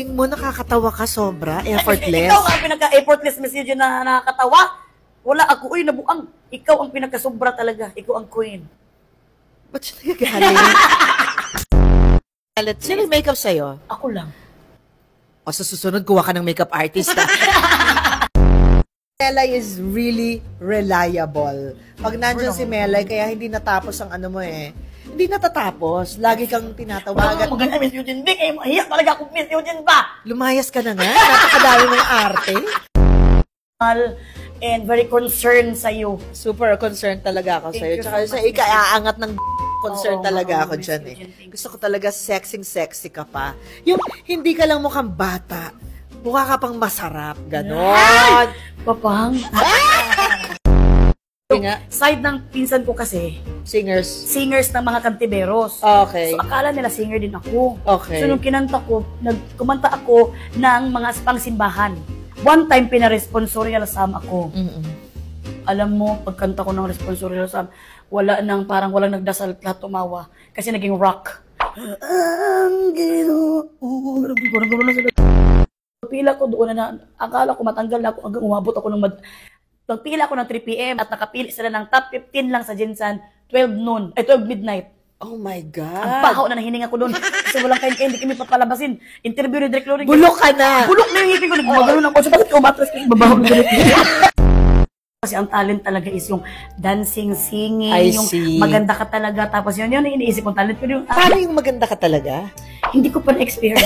Tingin mo nakakatawa ka sobra, effortless. Ikaw ang pinaka-effortless message na nakakatawa. Wala ako, uy, nabuang. Ikaw ang pinaka-sobra talaga. Ikaw ang queen. Ba't siya nagagaling? Sino yung makeup sa'yo? Ako lang. O sa susunod, kuha ka ng makeup artist. Melay is really reliable. Pag nandiyan si Melay, kaya hindi natapos ang ano mo eh. Hindi natatapos. Lagi kang tinatawagan. Wala maganda Miss Eugene Vic. Eh, mahiyak talaga ako Miss Eugene ba? Lumayas ka na nga. Napakadami mong arte. And very concerned sa'yo. Super concerned talaga ako sa'yo. Tsaka sa ika-aangat ng concern talaga ako dyan eh. Gusto ko talaga sexy ka pa. Yung hindi ka lang mukhang bata. Mukha ka pang masarap. Ganon. Papang. Side ng pinsan ko kasi, singers ng mga kantiberos. Okay. So, akala nila singer din ako. Okay. So, nung kinanta ko, kumanta ako ng mga pangsimbahan. One time, pina-responsorial Sam ako. Alam mo, pagkanta ko ng responsorial Sam, parang walang nagdasal, lahat tumawa. Kasi naging rock. Ang pila ko doon na, akala ko matanggal na ako, hanggang umabot ako ng pagpila ko ng 3 p.m. at nakapili sila ng top 15 lang sa Jinsan, 12 midnight. Oh my God. Ang baho na nahininga ko doon. Kasi walang kain-kain, hindi kami papalabasin. Interview ni Direk Loring. Bulok ka na. Bulok na yung ngipin ko. Nagmagano na ako. So, bakit ka umatras kayo? Babaho na Direk. Kasi ang talent talaga is yung dancing, singing, yung maganda ka talaga. Tapos yun iniisip kong talent. Pero yung, paano yung maganda ka talaga? Hindi ko pa na-experience.